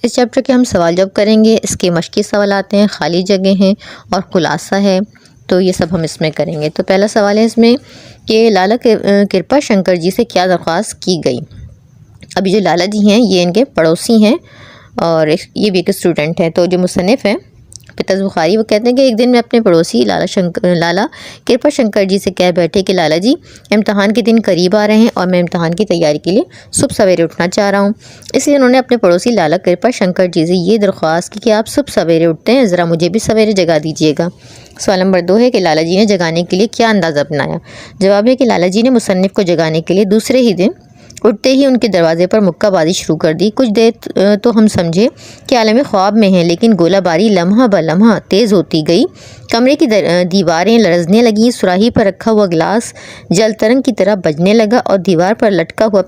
इस चैप्टर के हम सवाल जवाब करेंगे। इसके मश्की सवाल आते हैं, खाली जगह हैं और खुलासा है, तो ये सब हम इसमें करेंगे। तो पहला सवाल है इसमें कि लाला कृपा शंकर जी से क्या दरख्वास्त की गई। अभी जो लाला जी हैं ये इनके पड़ोसी हैं और ये भी एक स्टूडेंट हैं। तो जो मुसन्निफ़ हैं पितज़ बुखारी, वो कहते हैं कि एक दिन मैं अपने पड़ोसी लाला कृपा शंकर जी से कह बैठे कि लाला जी, इम्तहान के दिन करीब आ रहे हैं और मैं इम्तहान की तैयारी के लिए सुबह सवेरे उठना चाह रहा हूँ। इसलिए उन्होंने अपने पड़ोसी लाला कृपा शंकर जी से ये दरख्वास्त की कि आप सुबह सवेरे उठते हैं, ज़रा मुझे भी सवेरे जगा दीजिएगा। सवाल नंबर 2 है कि लाला जी ने जगाने के लिए क्या अंदाज़ा अपनाया। जवाब है कि लाला जी ने मुसन्निफ़ को जगाने के लिए दूसरे ही दिन उठते ही उनके दरवाजे पर मुक्काबाजी शुरू कर दी। कुछ देर तो हम समझे कि आलम ख्वाब में हैं, लेकिन गोलाबारी लम्हा ब लम्हा तेज़ होती गई। कमरे की दीवारें लरजने लगीं। सुराही पर रखा हुआ गिलास जलतरंग की तरह बजने लगा और दीवार पर लटका हुआ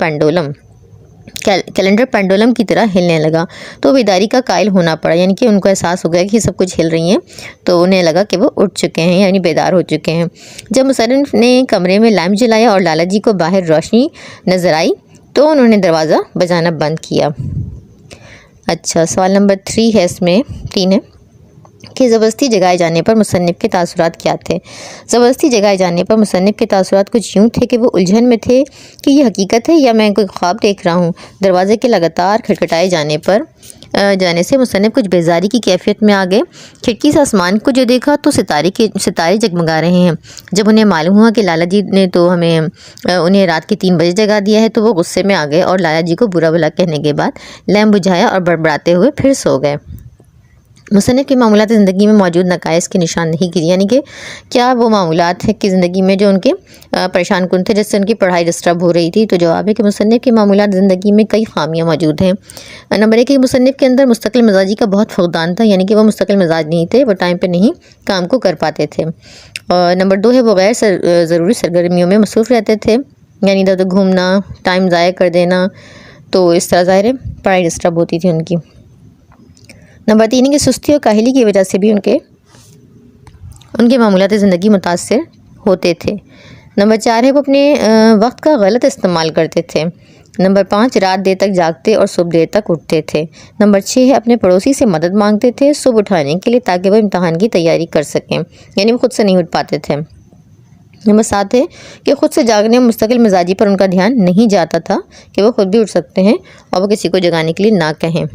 कैलेंडर पेंडुलम की तरह हिलने लगा। तो बेदारी का कायल होना पड़ा, यानी कि उनको एहसास हो गया कि सब कुछ हिल रही हैं, तो उन्हें लगा कि वो उठ चुके हैं, यानी बेदार हो चुके हैं। जब मुसन्निफ़ ने कमरे में लैम्प जलाया और लाला जी को बाहर रोशनी नज़र आई तो उन्होंने दरवाज़ा बजाना बंद किया। अच्छा, सवाल नंबर 3 है, इसमें 3 है कि ज़बरदस्ती जगाए जाने पर मुसन्निफ़ के तासुरात क्या थे। ज़बरदस्ती जगाए जाने पर मुसन्निफ़ के तासुरात कुछ यूँ थे कि वो उलझन में थे कि ये हकीकत है या मैं कोई ख्वाब देख रहा हूँ। दरवाज़े के लगातार खटखटाए जाने से मुसन्निफ़ कुछ बेजारी की कैफियत में आ गए। खिड़की से आसमान को जो देखा तो सितारे जगमगा रहे हैं। जब उन्हें मालूम हुआ कि लाला जी ने तो उन्हें रात के 3 बजे जगा दिया है, तो वो गुस्से में आ गए और लाला जी को बुरा भला कहने के बाद लैम्प बुझाया और बड़बड़ाते हुए फिर सो गए। मुसन्निफ़ की मामूलात ज़िंदगी में मौजूद नकाइस की निशानदेही की, यानी कि क्या वो मामूलात है कि ज़िंदगी में जो उनके परेशान कुन थे, जिससे उनकी पढ़ाई डिस्टर्ब हो रही थी। तो जवाब है कि मुसन्निफ़ की मामूलात ज़िंदगी में कई खामियां मौजूद हैं। नंबर 1 कि मुसन्निफ़ के अंदर मुस्तकिल मिजाजी का बहुत फुक़दान था, यानी कि वो मुस्तकिल मिजाज नहीं थे, वो टाइम पर नहीं काम को कर पाते थे। और नंबर 2 है वो गैर ज़रूरी सरगर्मियों में मसरूफ़ रहते थे, यानी इधर उधर घूमना, टाइम ज़ाया कर देना, तो इस तरह ज़ाहिर है पढ़ाई डिस्टर्ब होती थी उनकी। नंबर 3 है कि सुस्ती और काहली की वजह से भी उनके मामूलात ज़िंदगी मुतासर होते थे। नंबर 4 है वो अपने वक्त का गलत इस्तेमाल करते थे। नंबर 5 रात देर तक जागते और सुबह देर तक उठते थे। नंबर 6 है अपने पड़ोसी से मदद मांगते थे सुबह उठाने के लिए, ताकि वो इम्तहान की तैयारी कर सकें, यानी वो खुद से नहीं उठ पाते थे। नंबर 7 है कि ख़ुद से जागने और मुस्तकिल मिजाजी पर उनका ध्यान नहीं जाता था कि वो खुद भी उठ सकते हैं और वो किसी को जगाने के लिए ना कहें।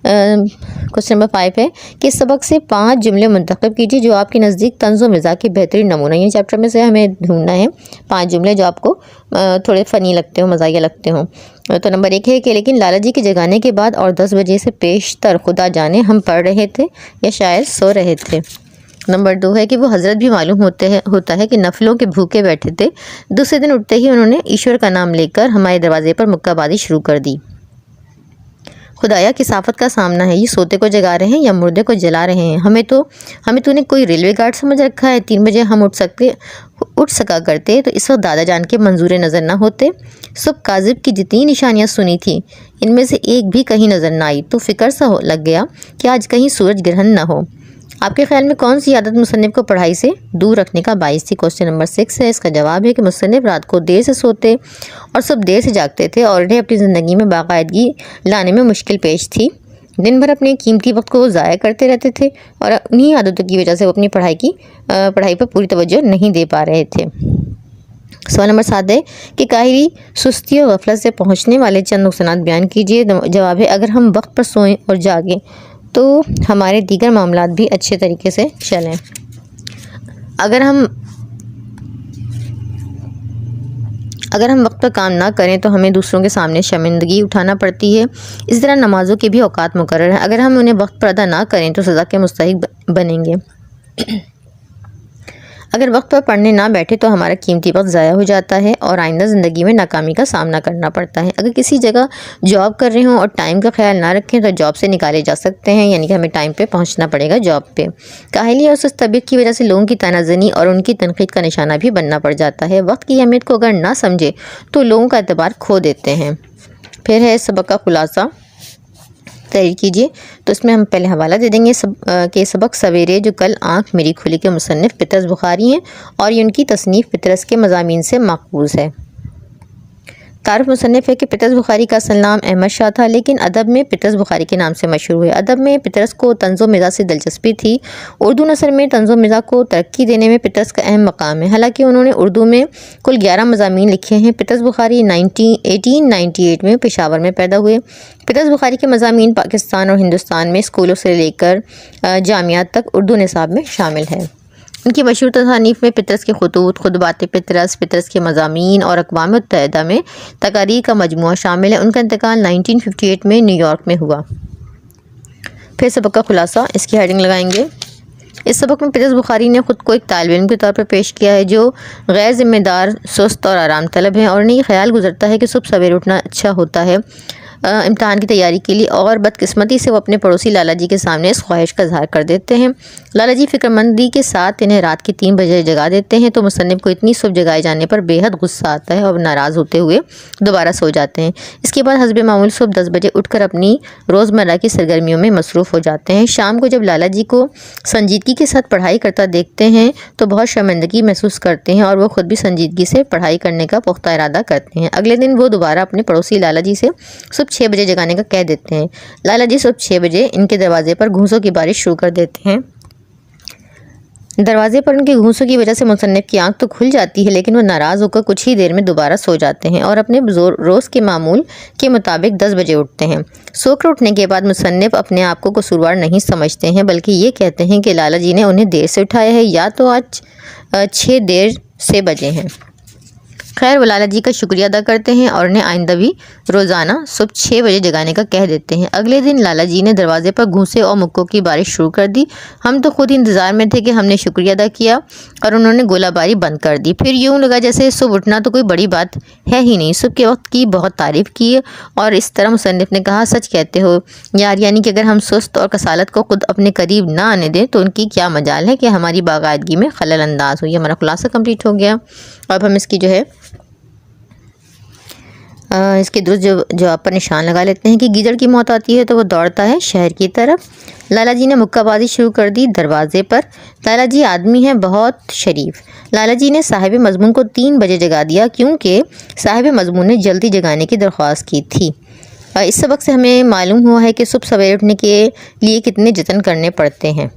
क्वेश्चन नंबर 5 है कि इस सबक से 5 जुमले मुंतखब कीजिए जो आपके नज़दीक तंज़ व मिज़ाज के बेहतरीन नमूना। ये चैप्टर में से हमें ढूंढना है 5 जुमले जो आपको थोड़े फ़नी लगते हो, मज़ाकिया लगते हो। तो नंबर 1 है कि लेकिन लाला जी के जगाने के बाद और 10 बजे से पेशतर खुदा जाने हम पढ़ रहे थे या शायद सो रहे थे। नंबर 2 है कि वो हज़रत भी मालूम होता है कि नफलों के भूखे बैठे थे। दूसरे दिन उठते ही उन्होंने ईश्वर का नाम लेकर हमारे दरवाजे पर मुक्काबाजी शुरू कर दी। खुदाया किसाफत का सामना है, ये सोते को जगा रहे हैं या मुर्दे को जला रहे हैं। हमें तूने कोई रेलवे गार्ड समझ रखा है। 3 बजे हम उठ सका करते तो इस वक्त दादा जान के मंजूर नज़र ना होते। सुबह काजिब की जितनी निशानियां सुनी थी, इनमें से एक भी कहीं नज़र ना आई, तो फिक्र सा लग गया कि आज कहीं सूरज ग्रहण ना हो। आपके ख्याल में कौन सी आदत मुसन्निफ़ को पढ़ाई से दूर रखने का बाइस थी। क्वेश्चन नंबर 6 है, इसका जवाब है कि मुसन्निफ़ रात को देर से सोते और सुबह देर से जागते थे और इन्हें अपनी ज़िंदगी में बाकायदगी लाने में मुश्किल पेश थी। दिन भर अपने कीमती वक्त को ज़ाया करते रहते थे और उन्हीं आदतों की वजह से वो अपनी पढ़ाई पर पूरी तवज्जो नहीं दे पा रहे थे। सवाल नंबर 7 है कि काहिली, सुस्ती और गफलत से पहुँचने वाले चंद नुकसानात बयान कीजिए। जवाब है अगर हम वक्त पर सोएं और जागें तो हमारे दीगर मामलात भी अच्छे तरीके से चलें। अगर हम वक्त पर काम ना करें तो हमें दूसरों के सामने शर्मिंदगी उठाना पड़ती है। इस तरह नमाज़ों के भी औकात मुकर्रर हैं, अगर हम उन्हें वक्त पर अदा ना करें तो सज़ा के मुस्तहिक बनेंगे। अगर वक्त पर पढ़ने ना बैठे तो हमारा कीमती वक्त ज़ाया हो जाता है और आइंदा ज़िंदगी में नाकामी का सामना करना पड़ता है। अगर किसी जगह जॉब कर रहे हों और टाइम का ख्याल ना रखें तो जॉब से निकाले जा सकते हैं, यानी कि हमें टाइम पे पहुंचना पड़ेगा जॉब पे। काहली और सुस्त तबीयत की वजह से लोगों की तानाज़नी और उनकी तनकीद का निशाना भी बनना पड़ जाता है। वक्त की अहमियत को अगर ना समझे तो लोगों का एतबार खो देते हैं। फिर है सबक का खुलासा तैयार कीजिए। तो इसमें हम पहले हवाला दे देंगे कि सबक सवेरे जो कल आँख मेरी खुली के मुसन्निफ़ पितरस बुखारी हैं और ये उनकी तसनीफ़ पितरस के मज़ामीन से माखूज़ है। तारुफ मुसन्निफ है कि पतरस बुखारी का असल नाम अहमद शाह था, लेकिन अदब में पतरस बुखारी के नाम से मशहूर हुए। अदब में पतरस को तंज़ो मिज़ाज से दिलचस्पी थी। उर्दू नसर में तंज़ो मिज़ाज को तरक्की देने में पतरस का अहम मकाम है। हालांकि उन्होंने उर्दू में कुल 11 मज़ामीन लिखे हैं। पतरस बुखारी 1898 में पेशावर में पैदा हुए। पतरस बुखारी के मज़ामीन पाकिस्तान और हिंदुस्तान में स्कूलों से लेकर जामियात तक उर्दू निसाब में शामिल है। उनकी मशहूर तसानीफ़ में पतरस के खुतूत, खुतबात पतरस, पतरस के मज़ामीन और अक़वाम मुत्तहिदा में तकारीर का मजमूआ शामिल है। उनका इंतकाल 1958 में न्यूयॉर्क में हुआ। फिर सबक का खुलासा, इसकी हेडिंग लगाएंगे। इस सबक में पतरस बुखारी ने ख़ुद को एक तालिब इल्म के तौर पर पेश किया है जो गैर ज़िम्मेदार, सुस्त और आराम तलब है, और उन्हें ये ख्याल गुजरता है कि सुबह सवेरे उठना अच्छा होता है इम्तहान की तैयारी के लिए, और बदकिस्मती से वो अपने पड़ोसी लाला जी के सामने इस ख्वाहिश का इज़हार कर देते हैं। लाला जी फ़िक्रमंदी के साथ इन्हें रात के 3 बजे जगा देते हैं, तो मुसन्निफ़ को इतनी सुबह जगाए जाने पर बेहद गुस्सा आता है और नाराज़ होते हुए दोबारा सो जाते हैं। इसके बाद हस्ब मामूल सुबह 10 बजे उठकर अपनी रोज़मर्रा की सरगर्मियों में मसरूफ़ हो जाते हैं। शाम को जब लाला जी को संजीदगी के साथ पढ़ाई करता देखते हैं तो बहुत शर्मिंदगी महसूस करते हैं और वो ख़ुद भी संजीदगी से पढ़ाई करने का पुख्ता इरादा करते हैं। अगले दिन वो दोबारा अपने पड़ोसी लाला जी से सुबह 6 बजे जगाने का कह देते हैं। लाला जी सुबह 6 बजे इनके दरवाजे पर घूंसों की बारिश शुरू कर देते हैं। दरवाजे पर उनके घूंसों की वजह से मुसन्निफ की आंख तो खुल जाती है, लेकिन वो नाराज़ होकर कुछ ही देर में दोबारा सो जाते हैं और अपने रोज़ के मामूल के मुताबिक 10 बजे उठते हैं। सोकर उठने के बाद मुसन्निफ अपने आप को कसूरवार नहीं समझते हैं, बल्कि ये कहते हैं कि लाला जी ने उन्हें देर से उठाया है या तो आज 6 देर से बजे हैं। खैर, वो लाला जी का शुक्रिया अदा करते हैं और उन्हें आइंदा भी रोज़ाना सुबह 6 बजे जगाने का कह देते हैं। अगले दिन लाला जी ने दरवाजे पर घूंसे और मुक्कों की बारिश शुरू कर दी। हम तो खुद इंतज़ार में थे कि हमने शुक्रिया अदा किया और उन्होंने गोलाबारी बंद कर दी। फिर यूँ लगा जैसे सुबह उठना तो कोई बड़ी बात है ही नहीं। सुबह के वक्त की बहुत तारीफ़ की और इस तरह मुसन्निफ ने कहा, सच कहते हो यार, यानी कि अगर हम सुस्त और कसालत को खुद अपने करीब ना आने दें तो उनकी क्या मजाल है कि हमारी बाकायदगी में खलल अंदाज हो। ये हमारा खुलासा कंप्लीट हो गया। अब हम इसकी जो है इसके दुरुस्त जवाब पर निशान लगा लेते हैं कि गीदड़ की मौत आती है तो वो दौड़ता है शहर की तरफ। लाला जी ने मुक्काबाजी शुरू कर दी दरवाजे पर। लाला जी आदमी हैं बहुत शरीफ। लाला जी ने साहिब मजमून को 3 बजे जगा दिया क्योंकि साहिब मजमून ने जल्दी जगाने की दरख्वास्त की थी। इस सबक से हमें मालूम हुआ है कि सुबह सवेरे उठने के लिए कितने जतन करने पड़ते हैं।